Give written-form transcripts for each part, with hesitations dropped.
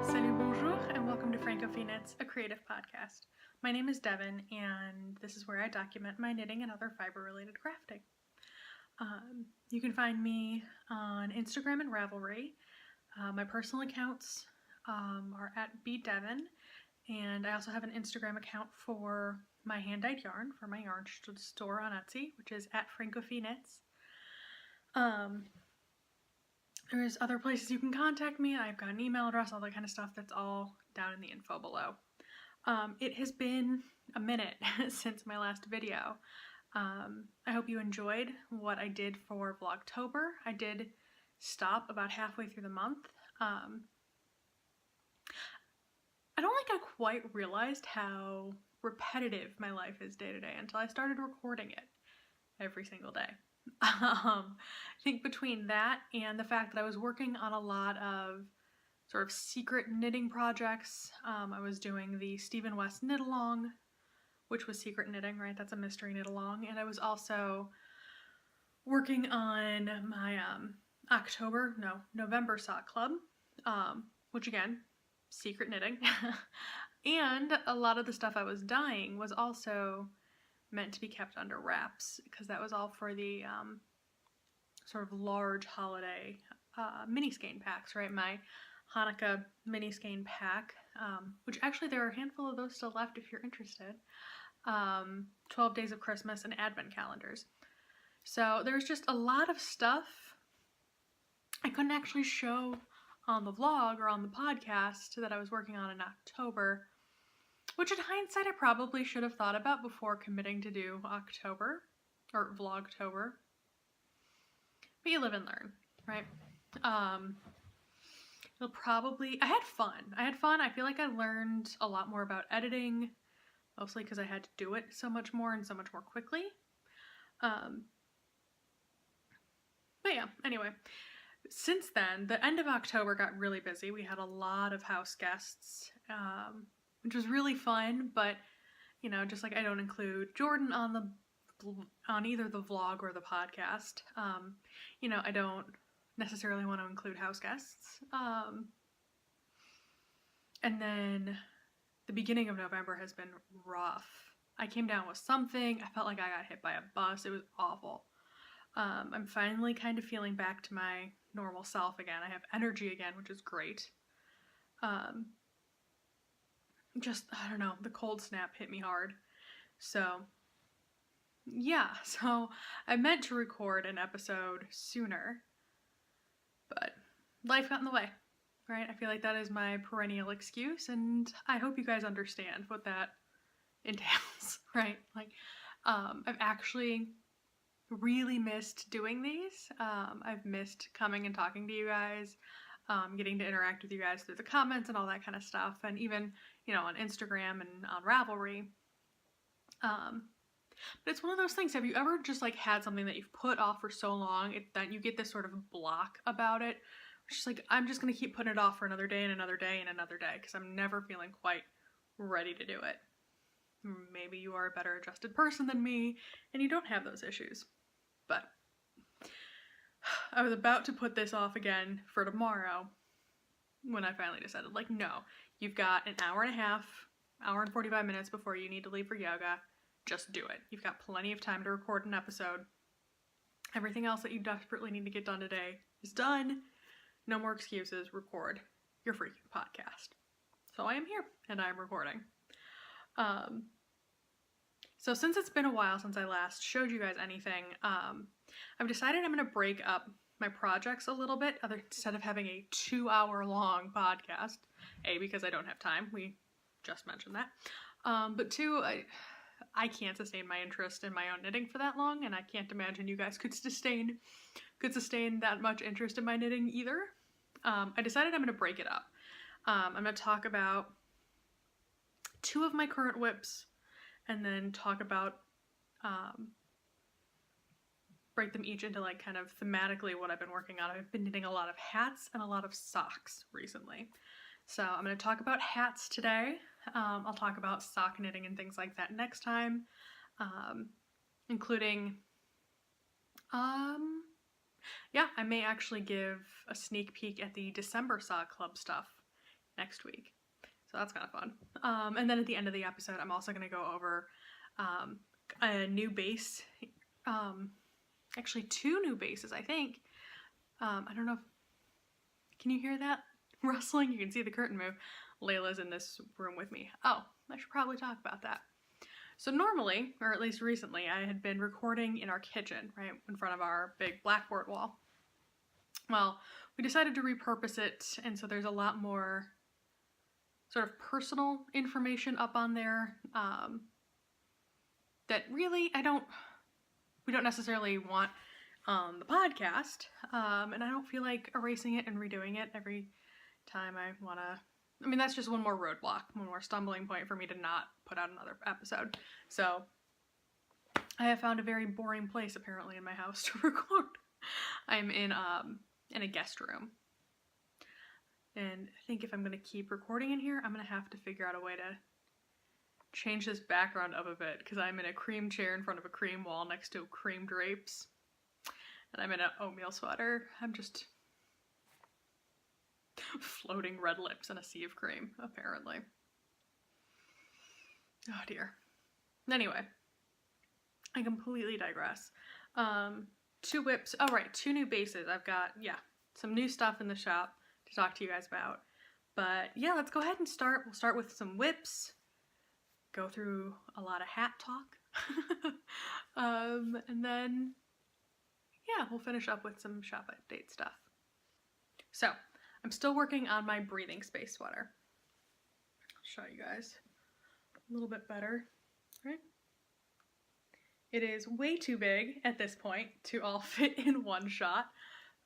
Salut, bonjour, and welcome to francofille, a creative podcast. My name is Devin, and this is where I document my knitting and other fiber-related crafting. You can find me on Instagram and Ravelry. My personal accounts are at @bdevin, and I also have an Instagram account for my hand-dyed yarn for my yarn store on Etsy, which is @francofille. There's other places you can contact me. I've got an email address, all that kind of stuff. That's all down in the info below. It has been a minute since my last video. I hope you enjoyed what I did for Vlogtober. I did stop about halfway through the month. I don't think I quite realized how repetitive my life is day to day until I started recording it every single day. I think between that and the fact that I was working on a lot of sort of secret knitting projects, I was doing the Stephen West knit along, which was secret knitting, right? That's a mystery knit along. And I was also working on my November sock club, which again, secret knitting. And a lot of the stuff I was dyeing was also meant to be kept under wraps, because that was all for the sort of large holiday mini skein packs, right? My Hanukkah mini skein pack, which actually there are a handful of those still left if you're interested. 12 Days of Christmas and Advent calendars. So there's just a lot of stuff I couldn't actually show on the vlog or on the podcast that I was working on in October, which in hindsight I probably should have thought about before committing to do October, or Vlogtober. But you live and learn, right? I had fun. I feel like I learned a lot more about editing, mostly because I had to do it so much more and so much more quickly. But yeah, anyway. Since then, the end of October got really busy. We had a lot of house guests, which was really fun, but, you know, just like I don't include Jordan on either the vlog or the podcast, you know, I don't necessarily want to include house guests. And then the beginning of November has been rough. I came down with something. I felt like I got hit by a bus. It was awful. I'm finally kind of feeling back to my normal self again. I have energy again, which is great. Just, I don't know, the cold snap hit me hard. So, yeah, so I meant to record an episode sooner, but life got in the way, right? I feel like that is my perennial excuse, and I hope you guys understand what that entails, right? Like, I've actually really missed doing these. I've missed coming and talking to you guys, getting to interact with you guys through the comments and all that kind of stuff, and even, you know, on Instagram and on Ravelry. But it's one of those things, have you ever just like had something that you've put off for so long that you get this sort of block about it? It's just like, I'm just gonna keep putting it off for another day and another day and another day because I'm never feeling quite ready to do it. Maybe you are a better adjusted person than me and you don't have those issues. But I was about to put this off again for tomorrow when I finally decided, like, no, you've got an hour and a half, hour and 45 minutes before you need to leave for yoga. Just do it. You've got plenty of time to record an episode. Everything else that you desperately need to get done today is done. No more excuses. Record your freaking podcast. So I am here and I am recording. So since it's been a while since I last showed you guys anything, I've decided I'm going to break up my projects a little bit, instead of having a 2-hour-long podcast. A, because I don't have time. We just mentioned that. But two, I can't sustain my interest in my own knitting for that long, and I can't imagine you guys could sustain that much interest in my knitting either. I decided I'm going to break it up. I'm going to talk about 2 of my current whips, and then talk about, break them each into like kind of thematically what I've been working on. I've been knitting a lot of hats and a lot of socks recently. So I'm going to talk about hats today. I'll talk about sock knitting and things like that next time, including, yeah, I may actually give a sneak peek at the December sock club stuff next week. So that's kind of fun. And then at the end of the episode, I'm also going to go over a new base. Actually, 2 new bases, I think. I don't know if... Can you hear that rustling? You can see the curtain move. Layla's in this room with me. Oh, I should probably talk about that. So normally, or at least recently, I had been recording in our kitchen, right, in front of our big blackboard wall. Well, we decided to repurpose it, and so there's a lot more sort of personal information up on there that really we don't necessarily want on the podcast, and I don't feel like erasing it and redoing it every time I want to. I mean, that's just one more roadblock, one more stumbling point for me to not put out another episode. So I have found a very boring place apparently in my house to record. I'm in a guest room. And I think if I'm going to keep recording in here, I'm going to have to figure out a way to change this background up a bit, because I'm in a cream chair in front of a cream wall next to cream drapes. And I'm in an oatmeal sweater. I'm just floating red lips in a sea of cream, apparently. Oh dear. Anyway, I completely digress. 2 whips. Oh right, 2 new bases. I've got, some new stuff in the shop to talk to you guys about. But yeah, let's go ahead and start. We'll start with some whips, go through a lot of hat talk, and then, yeah, we'll finish up with some shop update stuff. So, I'm still working on my breathing space sweater. I'll show you guys a little bit better, right? It is way too big at this point to all fit in one shot.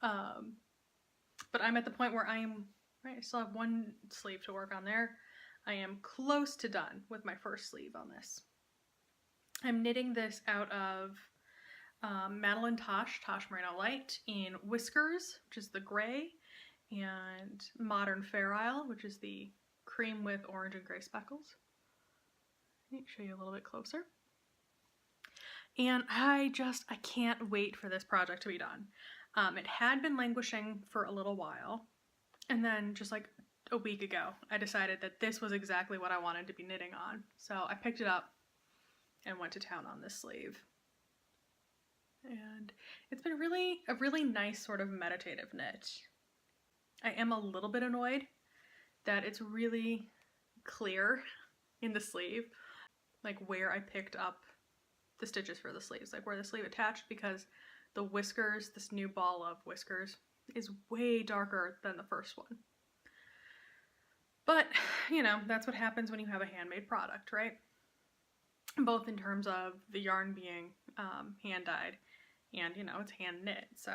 But I'm at the point where I still have 1 sleeve to work on there. I am close to done with my first sleeve on this. I'm knitting this out of Madeline Tosh Merino Light in Whiskers, which is the gray, and Modern Fair Isle, which is the cream with orange and gray speckles. Let me show you a little bit closer. And I can't wait for this project to be done. It had been languishing for a little while, and then just like a week ago, I decided that this was exactly what I wanted to be knitting on. So I picked it up and went to town on this sleeve. And it's been a really nice sort of meditative knit. I am a little bit annoyed that it's really clear in the sleeve, like where I picked up the stitches for the sleeves, like where the sleeve attached, because the whiskers, this new ball of whiskers, is way darker than the first one. But, you know, that's what happens when you have a handmade product, right? Both in terms of the yarn being hand-dyed and, you know, it's hand knit, so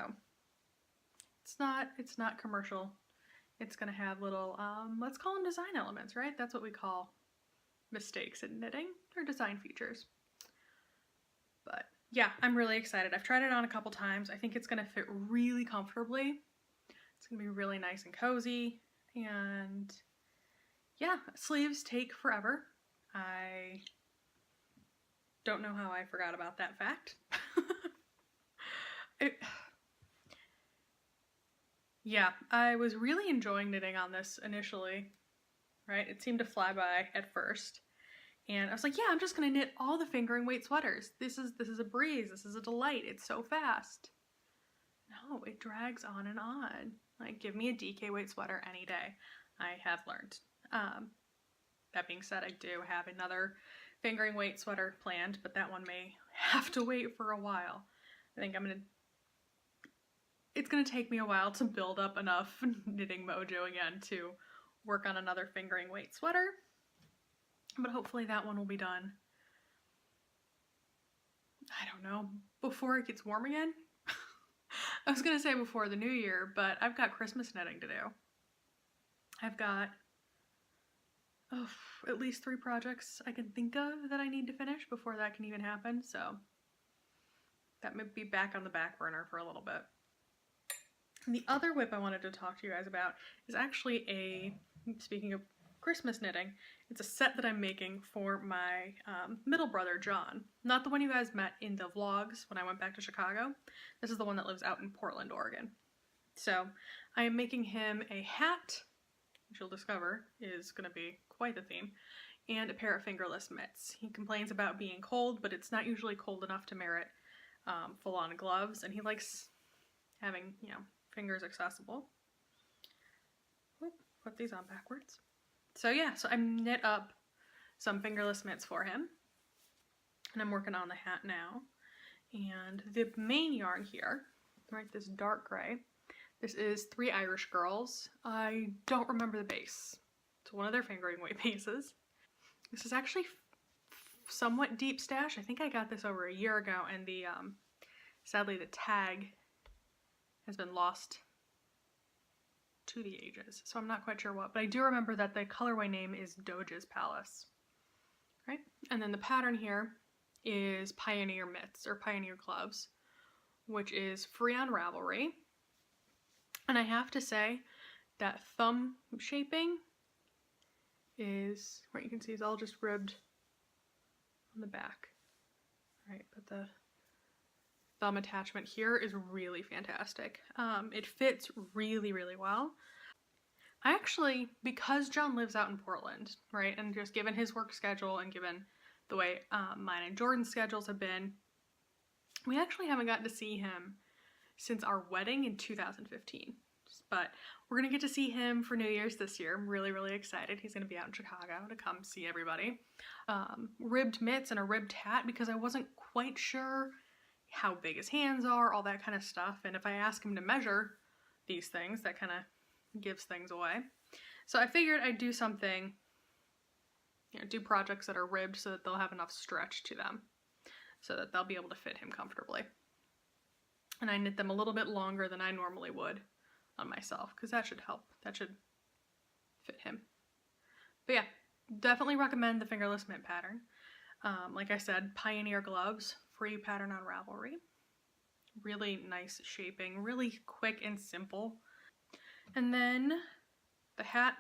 it's not commercial. It's gonna have little, let's call them design elements, right? That's what we call mistakes in knitting, or design features. But yeah, I'm really excited. I've tried it on a couple times. I think it's gonna fit really comfortably. It's gonna be really nice and cozy, and yeah, sleeves take forever. I don't know how I forgot about that fact. Yeah, I was really enjoying knitting on this initially, right? It seemed to fly by at first. And I was like, yeah, I'm just gonna knit all the fingering weight sweaters. This is a breeze, this is a delight, it's so fast. No, it drags on and on. Like, give me a DK weight sweater any day. I have learned. That being said, I do have another fingering weight sweater planned, but that one may have to wait for a while. I think it's gonna take me a while to build up enough knitting mojo again to work on another fingering weight sweater. But hopefully that one will be done, I don't know, before it gets warm again? I was gonna say before the new year, but I've got Christmas knitting to do. I've got at least 3 projects I can think of that I need to finish before that can even happen, so that may be back on the back burner for a little bit. And the other whip I wanted to talk to you guys about is actually speaking of Christmas knitting, it's a set that I'm making for my middle brother, John. Not the one you guys met in the vlogs when I went back to Chicago. This is the one that lives out in Portland, Oregon. So I am making him a hat which you'll discover is going to be quite the theme, and a pair of fingerless mitts. He complains about being cold, but it's not usually cold enough to merit full-on gloves, and he likes having, you know, fingers accessible. Oop, put these on backwards. So yeah, so I knit up some fingerless mitts for him, and I'm working on the hat now. And the main yarn here, right, this dark gray, this is 3 Irish Girls. I don't remember the base. It's one of their fingering weight bases. This is actually somewhat deep stash. I think I got this over a year ago, and the sadly the tag has been lost to the ages, so I'm not quite sure what, but I do remember that the colorway name is Doge's Palace, right? And then the pattern here is Pioneer Mitts, or Pioneer Gloves, which is free on Ravelry. And I have to say that thumb shaping is, what you can see is all just ribbed on the back, right? But the thumb attachment here is really fantastic. It fits really, really well. I actually, because John lives out in Portland, right, and just given his work schedule and given the way mine and Jordan's schedules have been, we actually haven't gotten to see him since our wedding in 2015. But we're going to get to see him for New Year's this year. I'm really, really excited. He's going to be out in Chicago to come see everybody. Ribbed mitts and a ribbed hat because I wasn't quite sure how big his hands are, all that kind of stuff. And if I ask him to measure these things, that kind of gives things away. So I figured I'd do something, you know, do projects that are ribbed so that they'll have enough stretch to them so that they'll be able to fit him comfortably. And I knit them a little bit longer than I normally would on myself because that should help. That should fit him. But yeah, definitely recommend the fingerless mitt pattern. Like I said, Pioneer Gloves, free pattern on Ravelry. Really nice shaping, really quick and simple. And then the hat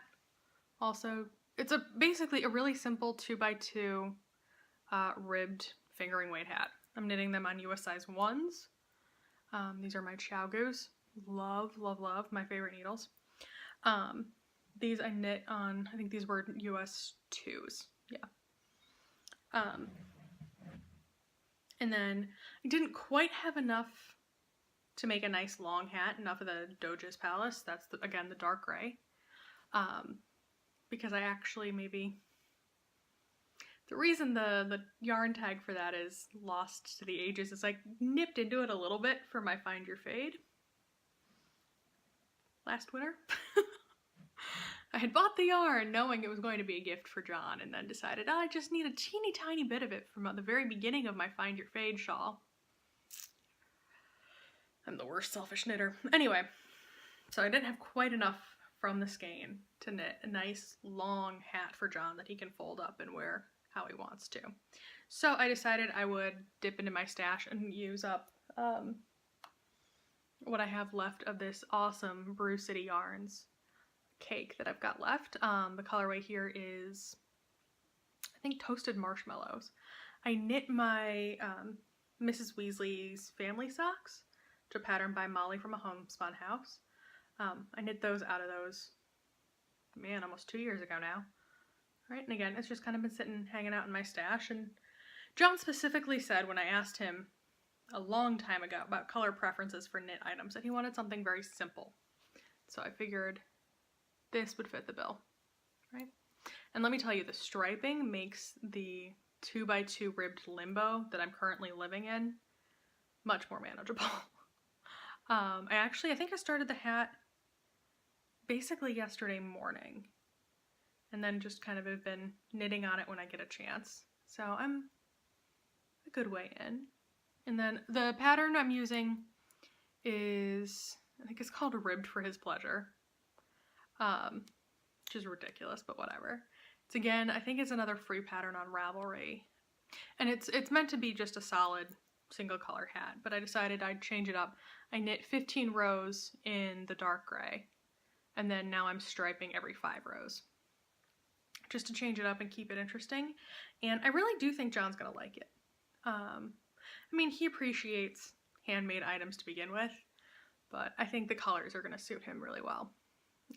also, it's basically a really simple 2x2 ribbed fingering weight hat. I'm knitting them on US size 1s. These are my Chow Goose. Love, love, love, my favorite needles. These I knit on, I think these were US 2s, yeah. And then I didn't quite have enough to make a nice long hat, enough of the Doge's Palace, that's again the dark gray, because I actually maybe, the reason the yarn tag for that is lost to the ages is I nipped into it a little bit for my Find Your Fade last winter. I had bought the yarn knowing it was going to be a gift for John and then decided I just need a teeny tiny bit of it from the very beginning of my Find Your Fade shawl. I'm the worst selfish knitter. Anyway, so I didn't have quite enough from the skein to knit a nice long hat for John that he can fold up and wear how he wants to. So I decided I would dip into my stash and use up what I have left of this awesome Brew City Yarns cake that I've got left. The colorway here is, I think, Toasted Marshmallows. I knit my Mrs. Weasley's family socks, which are patterned by Molly from a Homespun House. I knit those out of those, man, almost 2 years ago now. Right, and again, it's just kind of been sitting, hanging out in my stash, and John specifically said when I asked him a long time ago about color preferences for knit items that he wanted something very simple. So I figured this would fit the bill, right? And let me tell you, the striping makes the 2x2 ribbed limbo that I'm currently living in much more manageable. I think I started the hat basically yesterday morning, and then just kind of have been knitting on it when I get a chance. So I'm a good way in. And then the pattern I'm using is, I think it's called Ribbed for His Pleasure, which is ridiculous, but whatever. It's again, I think it's another free pattern on Ravelry. And it's meant to be just a solid single color hat, but I decided I'd change it up. I knit 15 rows in the dark gray, and then now I'm striping every 5 rows. Just to change it up and keep it interesting. And I really do think John's gonna like it. I mean, he appreciates handmade items to begin with, but I think the colors are gonna suit him really well.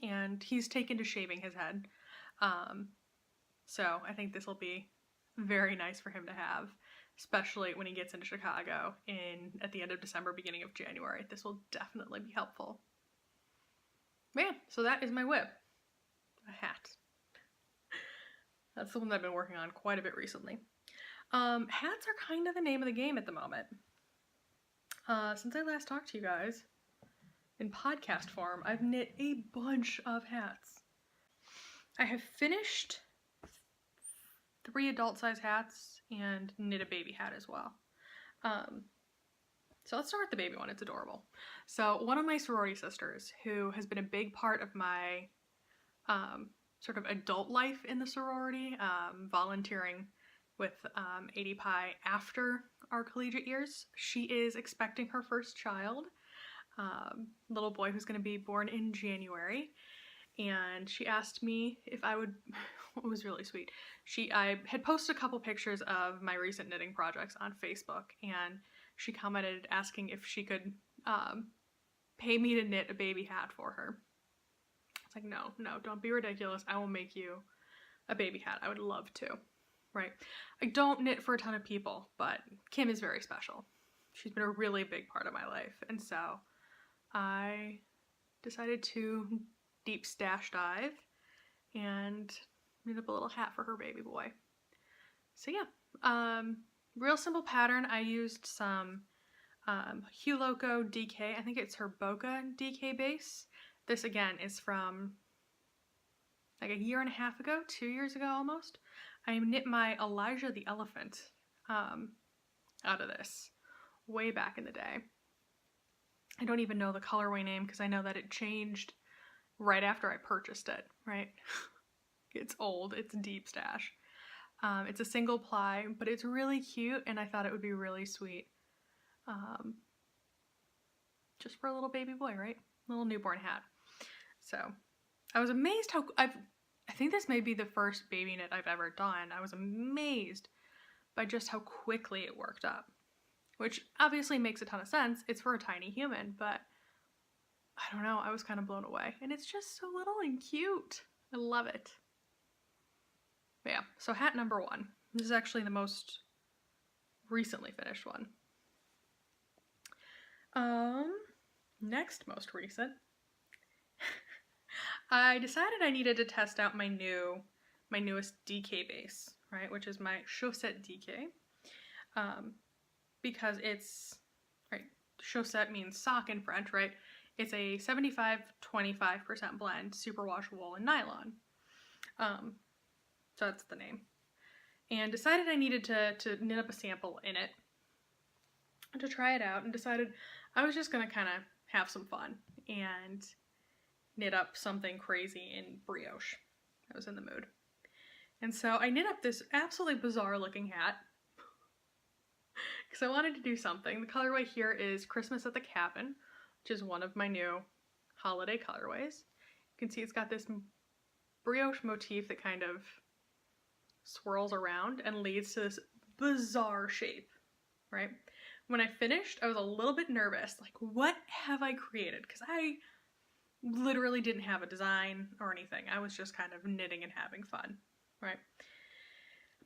and he's taken to shaving his head. So I think this will be very nice for him to have, especially when he gets into Chicago at the end of December, beginning of January. This will definitely be helpful. Man, so that is my whip. A hat. That's the one that I've been working on quite a bit recently. Hats are kind of the name of the game at the moment. Since I last talked to you guys in podcast form, I've knit a bunch of hats. I have finished 3 adult size hats and knit a baby hat as well. So let's start with the baby one. It's adorable. So one of my sorority sisters, who has been a big part of my sort of adult life in the sorority, volunteering with AD Pi after our collegiate years, she is expecting her first child, little boy who's going to be born in January. And she asked me if I would, it was really sweet. I had posted a couple pictures of my recent knitting projects on Facebook, and she commented asking if she could pay me to knit a baby hat for her. It's like, no, don't be ridiculous. I will make you a baby hat. I would love to, right? I don't knit for a ton of people, but Kim is very special. She's been a really big part of my life, and so I decided to deep stash dive and knit up a little hat for her baby boy. So yeah, real simple pattern. I used some Hue Loco DK. I think it's her Boca DK base. This again is from like a year and a half ago, 2 years ago almost. I knit my Elijah the Elephant out of this way back in the day. I don't even know the colorway name because I know that it changed right after I purchased it, right? It's old, it's deep stash. It's a single ply, but it's really cute, and I thought it would be really sweet. Just for a little baby boy, right? Little newborn hat. So I was amazed how, I think this may be the first baby knit I've ever done. I was amazed by just how quickly it worked up, which obviously makes a ton of sense. It's for a tiny human, but I don't know, I was kind of blown away. And it's just so little and cute. I love it. But yeah, so hat number 1. This is actually the most recently finished one. Next most recent. I decided I needed to test out my newest DK base, right, which is my Chaussette DK. Because it's, right, chaussette means sock in French, right? It's a 75-25% blend, superwash wool and nylon. So that's the name. And decided I needed to knit up a sample in it to try it out, and decided I was just going to kind of have some fun and knit up something crazy in brioche. I was in the mood. And so I knit up this absolutely bizarre looking hat because I wanted to do something. The colorway here is Christmas at the Cabin, which is one of my new holiday colorways. You can see it's got this brioche motif that kind of swirls around and leads to this bizarre shape, right? When I finished, I was a little bit nervous, like, what have I created? Because I literally didn't have a design or anything. I was just kind of knitting and having fun, right?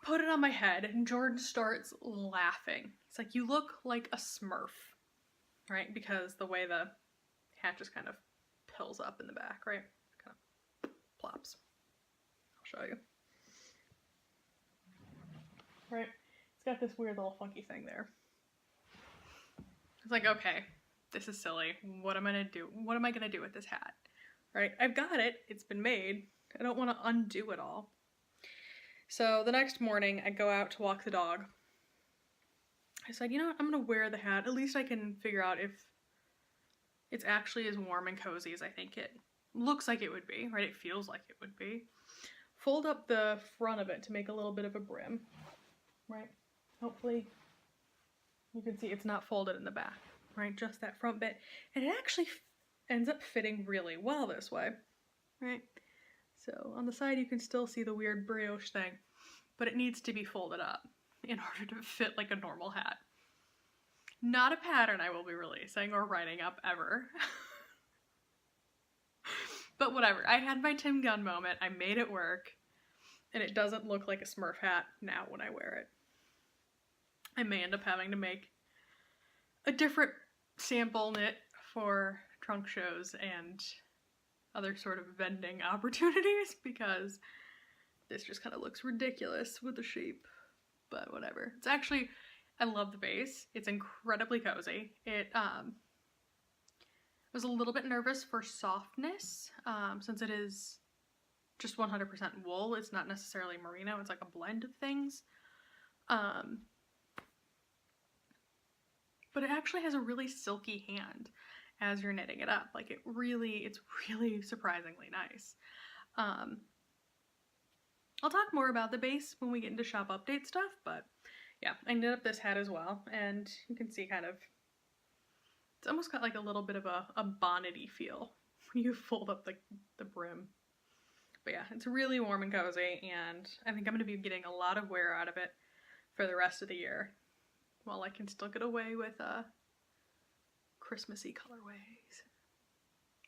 Put it on my head, and Jordan starts laughing. It's like, you look like a Smurf, right? Because the way the hat just kind of pills up in the back, right? Kind of plops. I'll show you. Right? It's got this weird little funky thing there. It's like, okay, this is silly. What am I gonna do? What am I gonna do with this hat? Right? I've got it. It's been made. I don't want to undo it all. So the next morning, I go out to walk the dog. I said, you know what? I'm gonna wear the hat. At least I can figure out if it's actually as warm and cozy as I think it looks like it would be, right? It feels like it would be. Fold up the front of it to make a little bit of a brim, right? Hopefully you can see it's not folded in the back, right? Just that front bit. And it actually ends up fitting really well this way, right? So on the side you can still see the weird brioche thing, but it needs to be folded up in order to fit like a normal hat. Not a pattern I will be releasing or writing up ever. But whatever, I had my Tim Gunn moment, I made it work, and it doesn't look like a Smurf hat now when I wear it. I may end up having to make a different sample knit for trunk shows and other sort of vending opportunities because this just kind of looks ridiculous with the shape, but whatever. It's actually, I love the base. It's incredibly cozy. I was a little bit nervous for softness since it is just 100% wool. It's not necessarily merino. It's like a blend of things. But it actually has a really silky hand as you're knitting it up. Like it's really surprisingly nice. I'll talk more about the base when we get into shop update stuff, but yeah, I knit up this hat as well, and you can see kind of, it's almost got like a little bit of a bonnety feel when you fold up the brim. But yeah, it's really warm and cozy, and I think I'm going to be getting a lot of wear out of it for the rest of the year, while I can still get away with Christmassy colorways.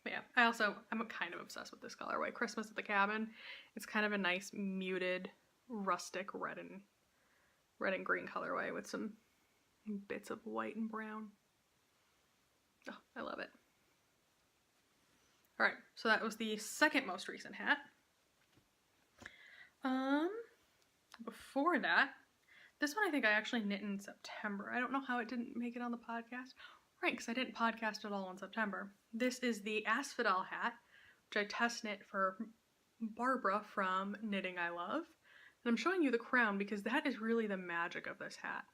But yeah, I'm kind of obsessed with this colorway, Christmas at the Cabin. It's kind of a nice muted rustic red and green colorway with some bits of white and brown. Oh, I love it. All right, so that was the second most recent hat. Before that, this one I think I actually knit in September. I don't know how it didn't make it on the podcast. Right, because I didn't podcast at all in September. This is the asphodel hat, which I test knit for Barbara from Knitting I Love. And I'm showing you the crown because that is really the magic of this hat.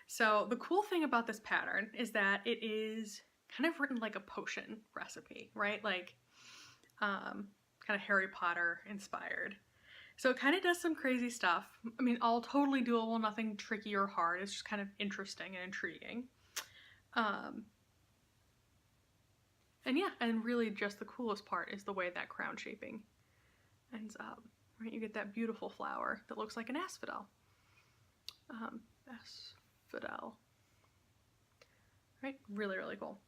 So the cool thing about this pattern is that it is kind of written like a potion recipe, right? Like kind of Harry Potter inspired. So it kind of does some crazy stuff. I mean, all totally doable, nothing tricky or hard. It's just kind of interesting and intriguing. And yeah, and really just the coolest part is the way that crown shaping ends up, right? You get that beautiful flower that looks like an asphodel. Asphodel. Right? Really, really cool.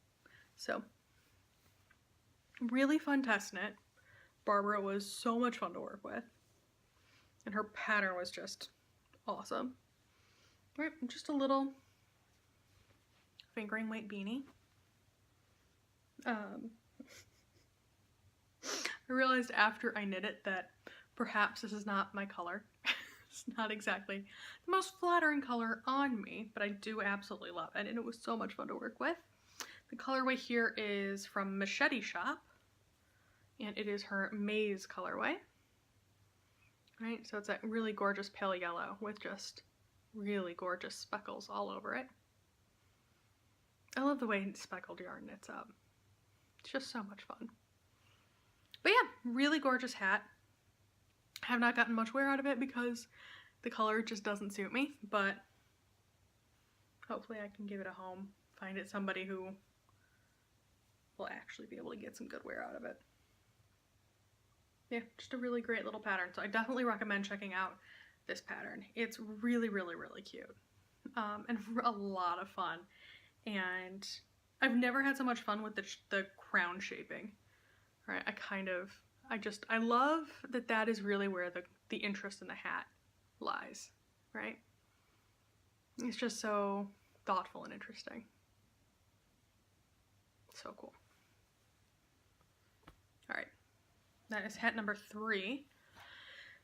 So, really fun test knit. Barbara was so much fun to work with. And her pattern was just awesome. Right? Just a little fingering weight beanie. I realized after I knit it that perhaps this is not my color. It's not exactly the most flattering color on me, but I do absolutely love it, and it was so much fun to work with. The colorway here is from Machete Shop, and it is her Maze colorway. Right, so it's that really gorgeous pale yellow with just really gorgeous speckles all over it. I love the way speckled yarn knits up. It's just so much fun. But yeah, really gorgeous hat. I have not gotten much wear out of it because the color just doesn't suit me, but hopefully I can give it a home, find it somebody who will actually be able to get some good wear out of it. Yeah, just a really great little pattern. So I definitely recommend checking out this pattern. It's really, really, really cute. And a lot of fun. And I've never had so much fun with the crown shaping. Right? I love that is really where the interest in the hat lies. Right? It's just so thoughtful and interesting. So cool. All right. That is hat number 3.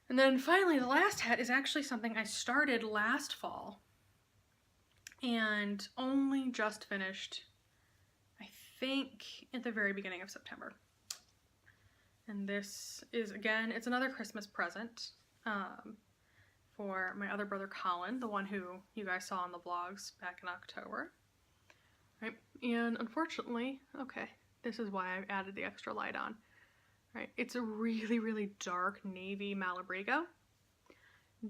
And then finally, the last hat is actually something I started last fall and only just finished, I think, at the very beginning of September. And this is, again, it's another Christmas present for my other brother Colin, the one who you guys saw in the vlogs back in October. Right? And unfortunately, okay, this is why I added the extra light on. Right, it's a really, really dark navy Malabrigo.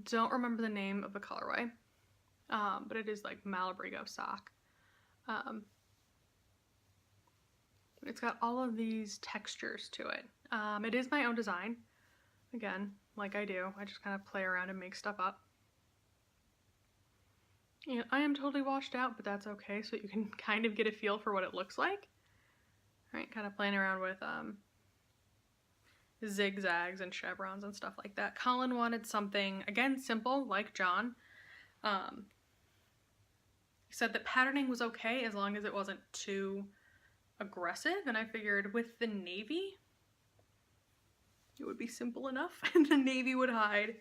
Don't remember the name of the colorway, but it is like Malabrigo sock. It's got all of these textures to it. It is my own design. Again, like I do, I just kind of play around and make stuff up. And I am totally washed out, but that's okay, so you can kind of get a feel for what it looks like. Right, kind of playing around with zigzags and chevrons and stuff like that. Colin wanted something, again, simple, like John. He said that patterning was okay as long as it wasn't too aggressive, and I figured with the navy, it would be simple enough, and the navy would hide.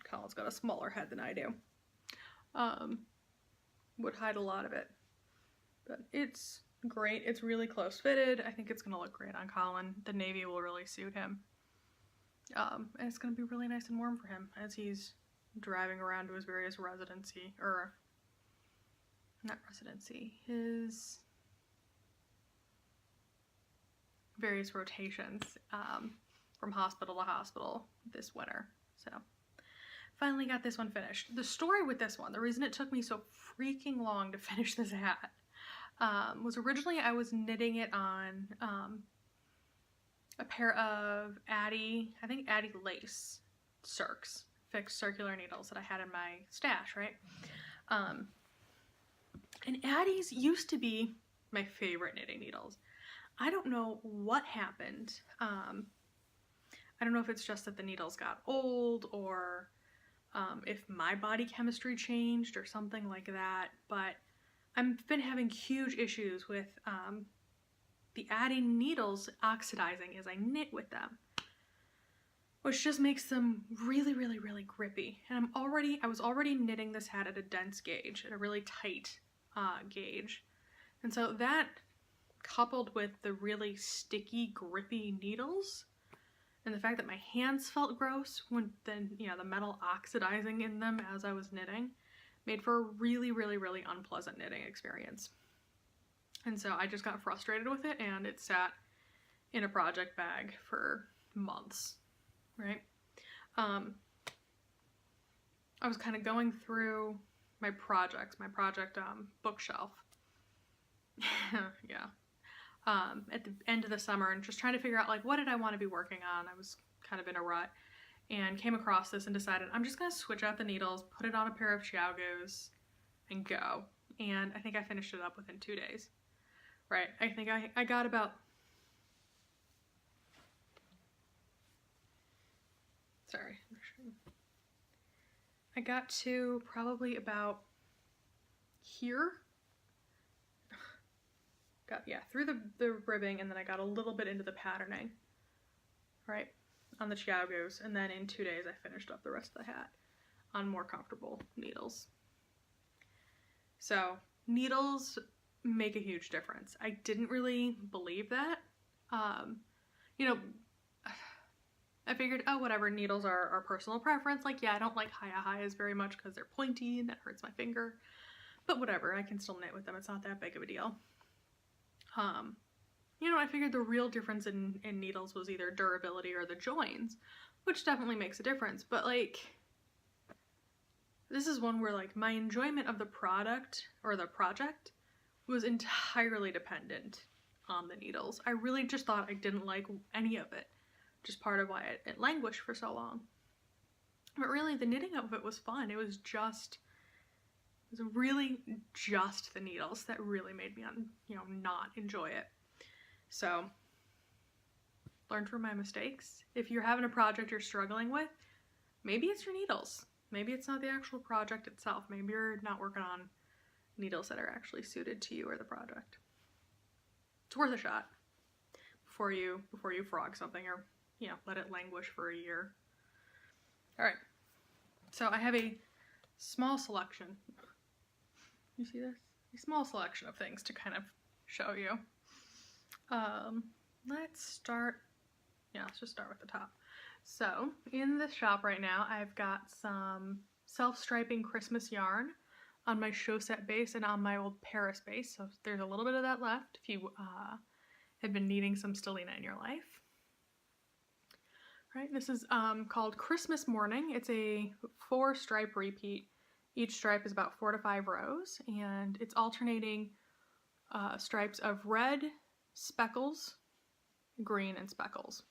Colin's got a smaller head than I do. Would hide a lot of it. But it's great. It's really close fitted. I think it's going to look great on Colin. The navy will really suit him. And it's going to be really nice and warm for him as he's driving around to his various his various rotations from hospital to hospital this winter. So finally got this one finished. The story with this one, the reason it took me so freaking long to finish this hat was originally I was knitting it on a pair of Addy lace circs, fixed circular needles that I had in my stash, right? And Addies used to be my favorite knitting needles. I don't know what happened. I don't know if it's just that the needles got old or if my body chemistry changed or something like that, but I've been having huge issues with the Addy needles oxidizing as I knit with them, which just makes them really, really, really grippy. And I was already knitting this hat at a dense gauge, at a really tight gauge. And so that, coupled with the really sticky, grippy needles, and the fact that my hands felt gross when the metal oxidizing in them as I was knitting, made for a really, really, really unpleasant knitting experience. And so I just got frustrated with it, and it sat in a project bag for months, right? I was kind of going through my project bookshelf. Yeah. At the end of the summer, and just trying to figure out, like, what did I want to be working on? I was kind of in a rut and came across this and decided I'm just going to switch out the needles, put it on a pair of Chiagos, and go. And I think I finished it up within 2 days. Right, I think I got about... Sorry. I got to probably about here. Through the ribbing, and then I got a little bit into the patterning, right, on the Chiagos, and then in 2 days I finished up the rest of the hat on more comfortable needles. So needles make a huge difference. I didn't really believe that. I figured, oh, whatever, needles are personal preference. Like, yeah, I don't like Hiya-Hiyas very much because they're pointy and that hurts my finger, but whatever, I can still knit with them. It's not that big of a deal. I figured the real difference in needles was either durability or the joins, which definitely makes a difference, but, like, this is one where, like, my enjoyment of the product or the project was entirely dependent on the needles. I really just thought I didn't like any of it, just part of why it languished for so long. But really, the knitting of it was fun. It was really just the needles that really made me, not enjoy it. So, learn from my mistakes. If you're having a project you're struggling with, maybe it's your needles. Maybe it's not the actual project itself. Maybe you're not working on needles that are actually suited to you or the project. It's worth a shot before you frog something or, let it languish for a year. All right. So I have a small selection. You see this? A small selection of things to kind of show you. Let's just start with the top. So in this shop right now, I've got some self-striping Christmas yarn on my Chaussette base and on my old Paris base. So there's a little bit of that left if you have been needing some stellina in your life. Right, this is called Christmas Morning. It's a 4-stripe repeat. Each stripe is about 4 to 5 rows, and it's alternating stripes of red, speckles, green, and speckles,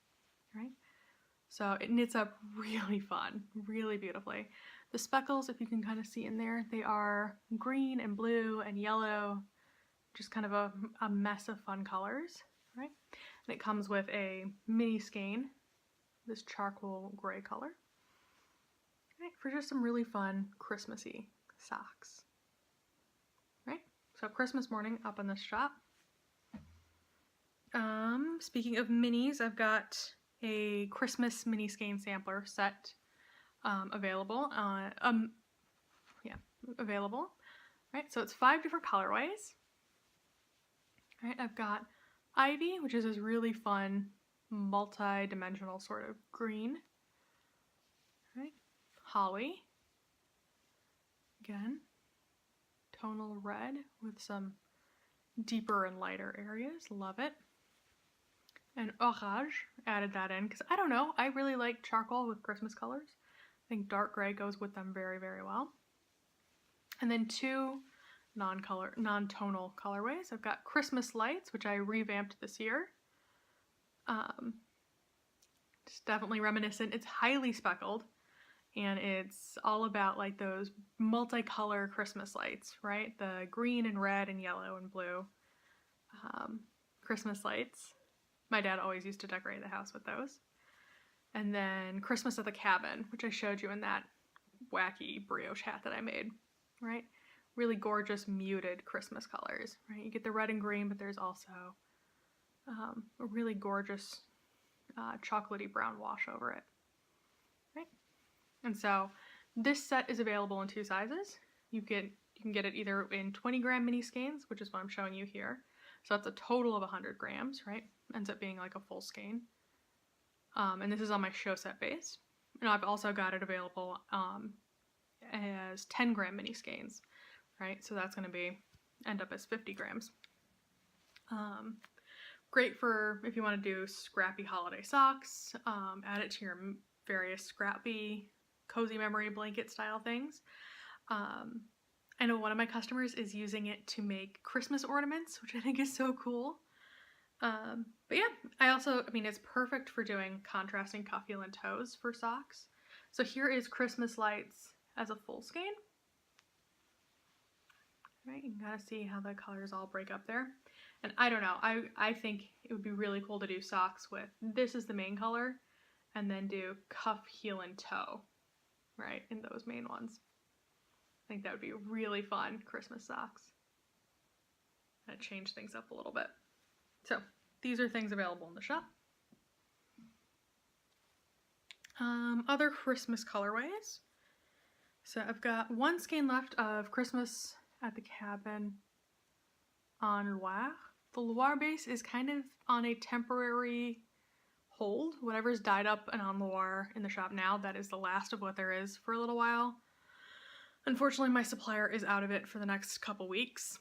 right? So it knits up really fun, really beautifully. The speckles, if you can kind of see in there, they are green and blue and yellow, just kind of a mess of fun colors. right? And it comes with a mini skein, this charcoal gray color, right? For just some really fun Christmassy socks, right? So Christmas morning up in this shop. Speaking of minis, I've got a Christmas mini skein sampler set available. Available. Right, so it's 5 different colorways. Right, I've got Ivy, which is this really fun, multi-dimensional sort of green. Right, Holly. Again, tonal red with some deeper and lighter areas. Love it. And Orage, added that in because I don't know, I really like charcoal with Christmas colors. I think dark gray goes with them very, very well. And then 2 non-tonal colorways. I've got Christmas Lights, which I revamped this year. Just definitely reminiscent. It's highly speckled, and it's all about like those multicolor Christmas lights, right? The green and red and yellow and blue Christmas lights. My dad always used to decorate the house with those. And then Christmas at the Cabin, which I showed you in that wacky brioche hat that I made, right? Really gorgeous muted Christmas colors, right? You get the red and green, but there's also a really gorgeous chocolatey brown wash over it, right? And so this set is available in 2 sizes. You can get it either in 20-gram mini skeins, which is what I'm showing you here. So that's a total of 100 grams, right? Ends up being like a full skein. And this is on my show set base. And I've also got it available as 10-gram mini skeins, right? So that's going to end up as 50 grams. Great for if you want to do scrappy holiday socks, add it to your various scrappy, cozy memory blanket style things. I know one of my customers is using it to make Christmas ornaments, which I think is so cool. But yeah, it's perfect for doing contrasting cuff heel and toes for socks. So here is Christmas Lights as a full skein. Right, you can kind of see how the colors all break up there. And I don't know, I think it would be really cool to do socks with this is the main color, and then do cuff, heel, and toe, right, in those main ones. I think that would be really fun Christmas socks. That change things up a little bit. So these are things available in the shop. Other Christmas colorways. So I've got 1 skein left of Christmas at the Cabin on Loire. The Loire base is kind of on a temporary hold. Whatever's dyed up and on Loire in the shop now, that is the last of what there is for a little while. Unfortunately, my supplier is out of it for the next couple weeks.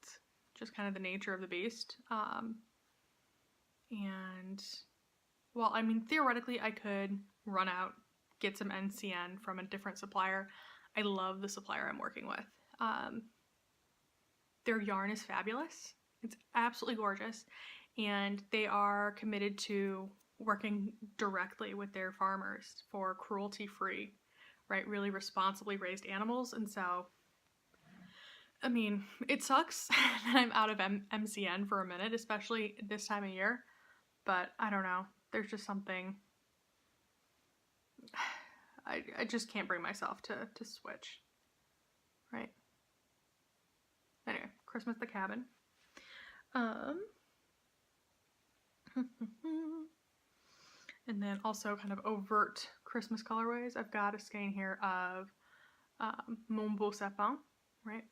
It's just kind of the nature of the beast. And, well, I mean, theoretically, I could run out, get some NCN from a different supplier. I love the supplier I'm working with. Their yarn is fabulous. It's absolutely gorgeous. And they are committed to working directly with their farmers for cruelty-free, right? Really responsibly raised animals. And so, I mean, it sucks that I'm out of MCN for a minute, especially this time of year. But I don't know. There's just something... I just can't bring myself to switch, right? Anyway, Christmas at the Cabin. And then also kind of overt Christmas colorways. I've got a skein here of Mon Beau Sapin, right?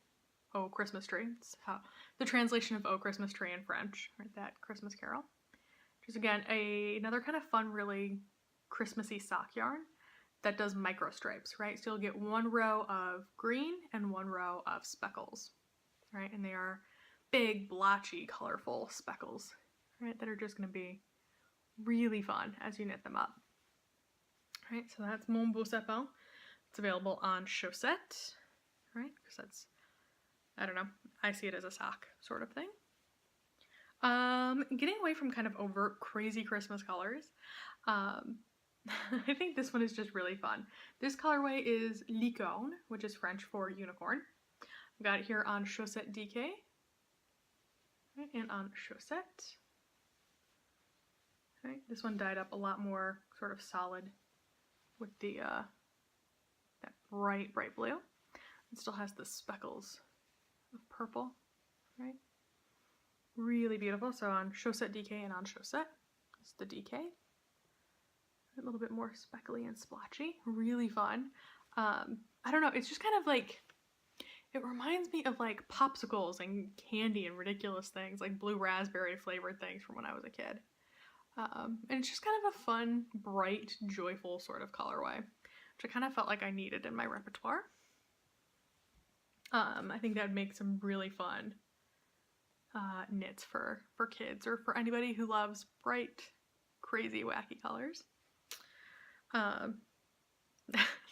Oh, Christmas Tree. It's how the translation of Oh, Christmas Tree in French, right? That Christmas carol. Which is, again, another kind of fun, really Christmassy sock yarn that does micro stripes, right? So you'll get 1 row of green and 1 row of speckles, right? And they are big, blotchy, colorful speckles, right? That are just going to be really fun as you knit them up, right? So that's Mon Beau Sapin. It's available on Chaussette, right? Because that's, I don't know, I see it as a sock sort of thing. Getting away from kind of overt crazy Christmas colors, I think this one is just really fun. This colorway is Licorne, which is French for unicorn. I've got it here on Chaussette DK. Okay, and on chaussette. Okay, this one dyed up a lot more sort of solid with the that bright blue. It still has the speckles of purple, right? Really beautiful. So on chaussette DK and on chaussette, it's the DK. A little bit more speckly and splotchy. Really fun. I don't know, it's just kind of like, it reminds me of like popsicles and candy and ridiculous things, like blue raspberry flavored things from when I was a kid. And it's just kind of a fun, bright, joyful sort of colorway, which I kind of felt like I needed in my repertoire. I think that would make some really fun knits for kids or for anybody who loves bright, crazy, wacky colors.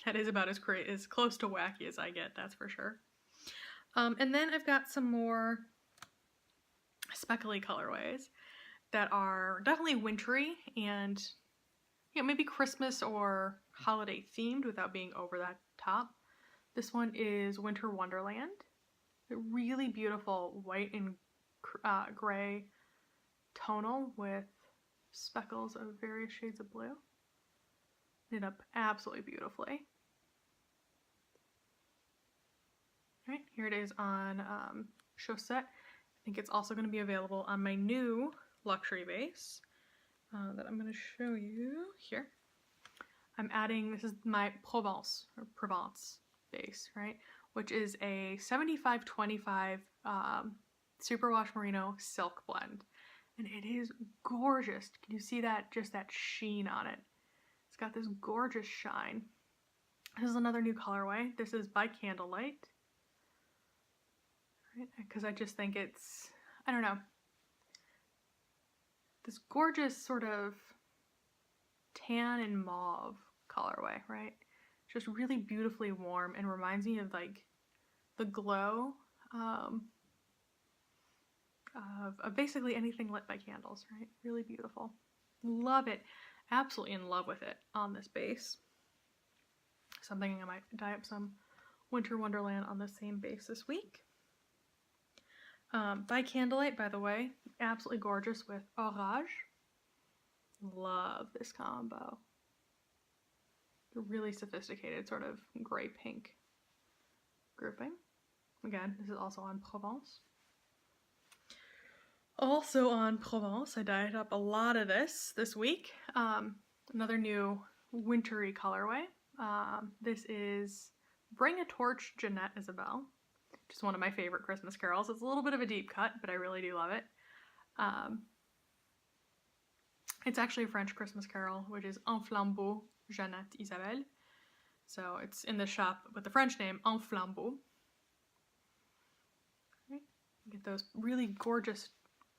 That is about as close to wacky as I get, that's for sure. And then I've got some more speckly colorways that are definitely wintry and, you know, maybe Christmas or holiday themed without being over that top. This one is Winter Wonderland. A really beautiful white and gray tonal with speckles of various shades of blue. Knit up absolutely beautifully. All right, here it is on chaussette. I think it's also going to be available on my new luxury base that I'm going to show you here. I'm adding, this is my Provence base, right? Which is a 75-25 superwash merino silk blend. And it is gorgeous. Can you see that? Just that sheen on it. It's got this gorgeous shine. This is another new colorway. This is by Candlelight. Right? Because I just think it's, I don't know, this gorgeous sort of tan and mauve colorway, right? Just really beautifully warm and reminds me of like the glow of basically anything lit by candles, right? Really beautiful. Love it. Absolutely in love with it on this base. So I'm thinking I might dye up some Winter Wonderland on the same base this week. By Candlelight, by the way, absolutely gorgeous with Orage. Love this combo. The really sophisticated sort of gray-pink grouping. Again, this is also on Provence. Also on Provence, I dyed up a lot of this week. Another new wintry colorway. This is Bring a Torch, Jeanette Isabelle. Just one of my favorite Christmas carols. It's a little bit of a deep cut, but I really do love it. It's actually a French Christmas carol, which is En Flambeau, Jeanette Isabelle. So it's in the shop with the French name, En Flambeau. Okay. Get those really gorgeous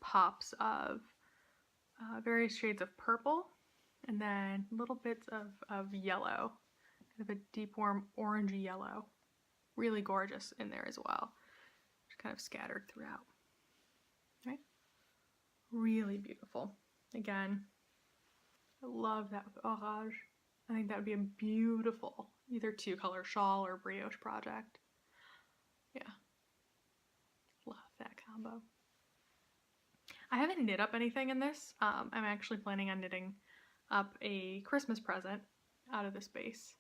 pops of various shades of purple, and then little bits of yellow, kind of a deep warm orangey yellow. Really gorgeous in there as well. Just kind of scattered throughout. Right? Really beautiful. Again, I love that with Orage. I think that would be a beautiful either 2-color shawl or brioche project. Yeah. Love that combo. I haven't knit up anything in this. I'm actually planning on knitting up a Christmas present out of this base.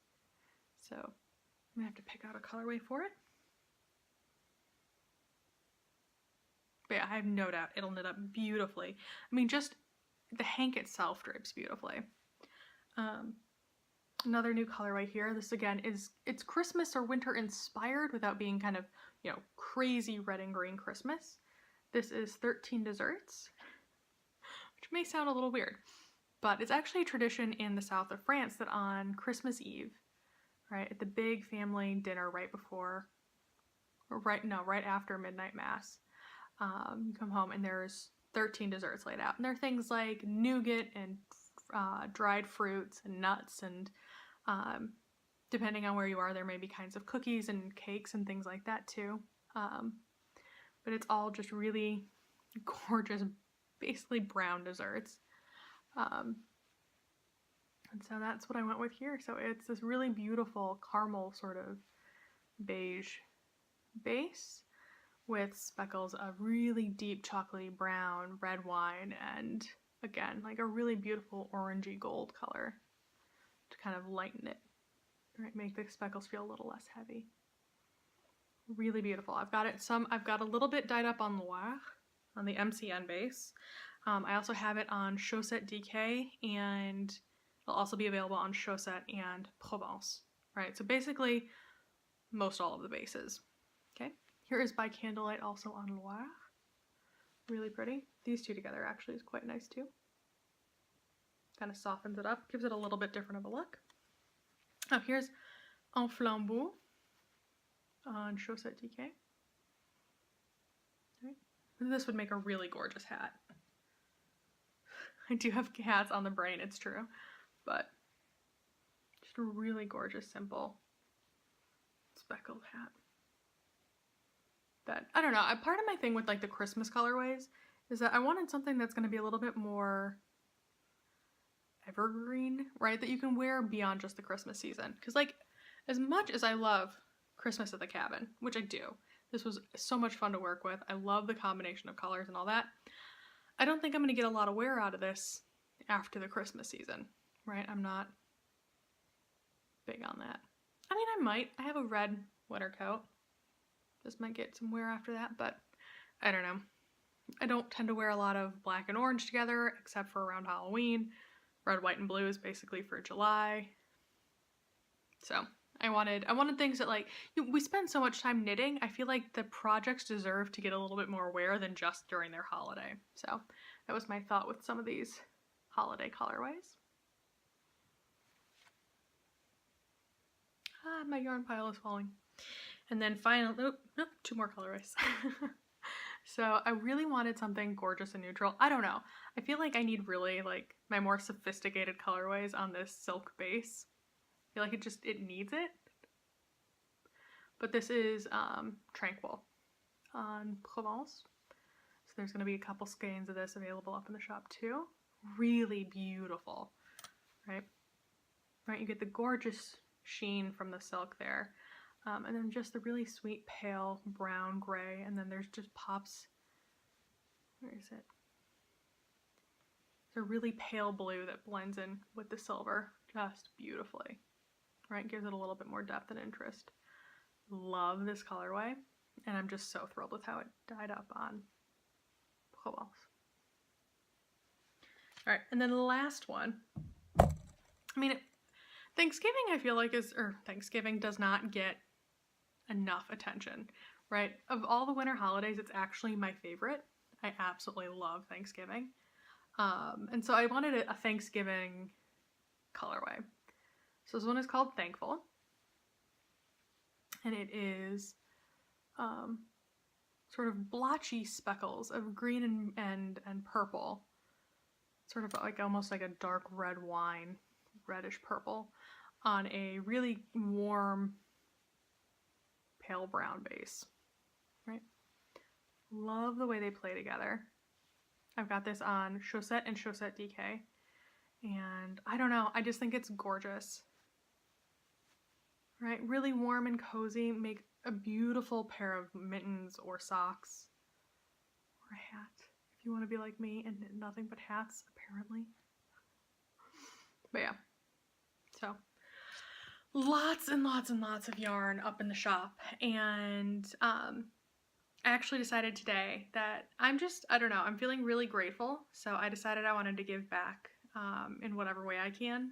So I'm gonna have to pick out a colorway for it. But yeah, I have no doubt it'll knit up beautifully. I mean, just the hank itself drapes beautifully. Another new colorway here. This again it's Christmas or winter inspired without being kind of, you know, crazy red and green Christmas. This is 13 Desserts, which may sound a little weird, but it's actually a tradition in the south of France that on Christmas Eve, right, at the big family dinner right after midnight mass, you come home and there's 13 desserts laid out. And there are things like nougat and dried fruits and nuts, and depending on where you are, there may be kinds of cookies and cakes and things like that too. But it's all just really gorgeous, basically brown desserts. And so that's what I went with here. So it's this really beautiful caramel sort of beige base with speckles of really deep chocolatey brown, red wine, and again, like a really beautiful orangey gold color to kind of lighten it, right? Make the speckles feel a little less heavy. Really beautiful. I've got a little bit dyed up on Loire, on the MCN base. I also have it on Chaussette DK, and it'll also be available on Chaussette and Provence, right? So basically, most all of the bases. Okay, here is by Candlelight, also on Loire. Really pretty. These two together actually is quite nice too. Kind of softens it up, gives it a little bit different of a look. Oh, here's en Flambeau on Chaussette DK. Right. And this would make a really gorgeous hat. I do have hats on the brain, it's true, but just a really gorgeous, simple, speckled hat. That, I don't know, part of my thing with like the Christmas colorways is that I wanted something that's going to be a little bit more evergreen, right? That you can wear beyond just the Christmas season. Because like, as much as I love Christmas at the Cabin, which I do, this was so much fun to work with. I love the combination of colors and all that. I don't think I'm going to get a lot of wear out of this after the Christmas season, right? I'm not big on that. I mean, I might. I have a red winter coat. This might get some wear after that, but I don't know. I don't tend to wear a lot of black and orange together, except for around Halloween. Red, white, and blue is basically for July. So I wanted things that, like, we spend so much time knitting, I feel like the projects deserve to get a little bit more wear than just during their holiday. So that was my thought with some of these holiday colorways. Ah, my yarn pile is falling. And then finally, nope, two more colorways. So I really wanted something gorgeous and neutral. I don't know. I feel like I need really like my more sophisticated colorways on this silk base. I feel like it needs it. But this is Tranquil on Provence. So there's going to be a couple skeins of this available up in the shop too. Really beautiful, right? Right, you get the gorgeous sheen from the silk there. And then just the really sweet pale brown gray, and then there's just pops, where is it? It's a really pale blue that blends in with the silver just beautifully, right? Gives it a little bit more depth and interest. Love this colorway, and I'm just so thrilled with how it dyed up on Provence. All right, and then the last one, I mean, Thanksgiving I feel like Thanksgiving does not get enough attention, right? Of all the winter holidays, it's actually my favorite. I absolutely love Thanksgiving. And so I wanted a Thanksgiving colorway. So this one is called Thankful. And it is sort of blotchy speckles of green and purple. Sort of like almost like a dark red wine, reddish purple, on a really warm pale brown base, right? Love the way they play together. I've got this on Chaussette and Chaussette DK, and I don't know, I just think it's gorgeous, right? Really warm and cozy, make a beautiful pair of mittens or socks, or a hat, if you want to be like me and knit nothing but hats, apparently. But yeah, so lots and lots and lots of yarn up in the shop, and I actually decided today that I don't know, I'm feeling really grateful, so I decided I wanted to give back in whatever way I can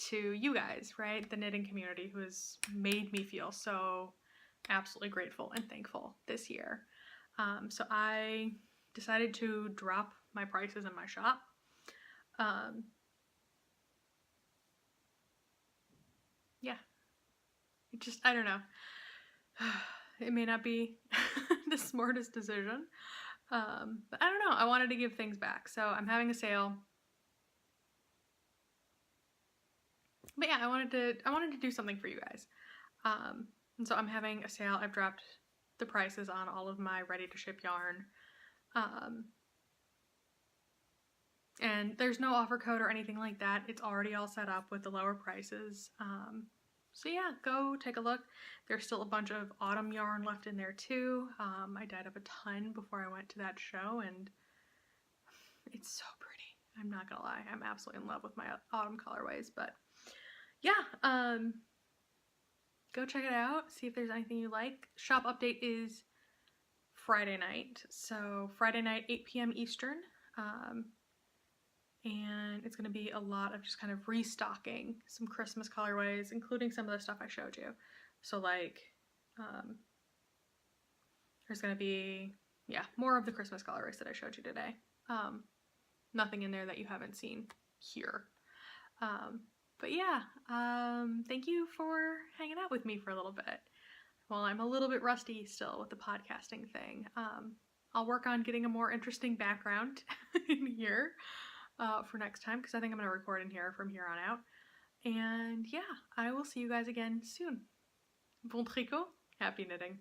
to you guys, right? The knitting community who has made me feel so absolutely grateful and thankful this year. So I decided to drop my prices in my shop. Yeah, I don't know. It may not be the smartest decision, but I don't know. I wanted to give things back, so I'm having a sale. But yeah, I wanted to do something for you guys, and so I'm having a sale. I've dropped the prices on all of my ready-to-ship yarn, and there's no offer code or anything like that. It's already all set up with the lower prices. So yeah, go take a look. There's still a bunch of autumn yarn left in there too. I dyed up a ton before I went to that show, and it's so pretty. I'm not gonna lie, I'm absolutely in love with my autumn colorways. But yeah, go check it out. See if there's anything you like. Shop update is Friday night. So Friday night, 8 p.m. Eastern. And it's going to be a lot of just kind of restocking some Christmas colorways, including some of the stuff I showed you. So like, there's going to be, yeah, more of the Christmas colorways that I showed you today. Nothing in there that you haven't seen here. But yeah, thank you for hanging out with me for a little bit. Well, I'm a little bit rusty still with the podcasting thing. I'll work on getting a more interesting background in here. For next time, because I think I'm going to record in here from here on out. And yeah, I will see you guys again soon. Bon tricot, happy knitting.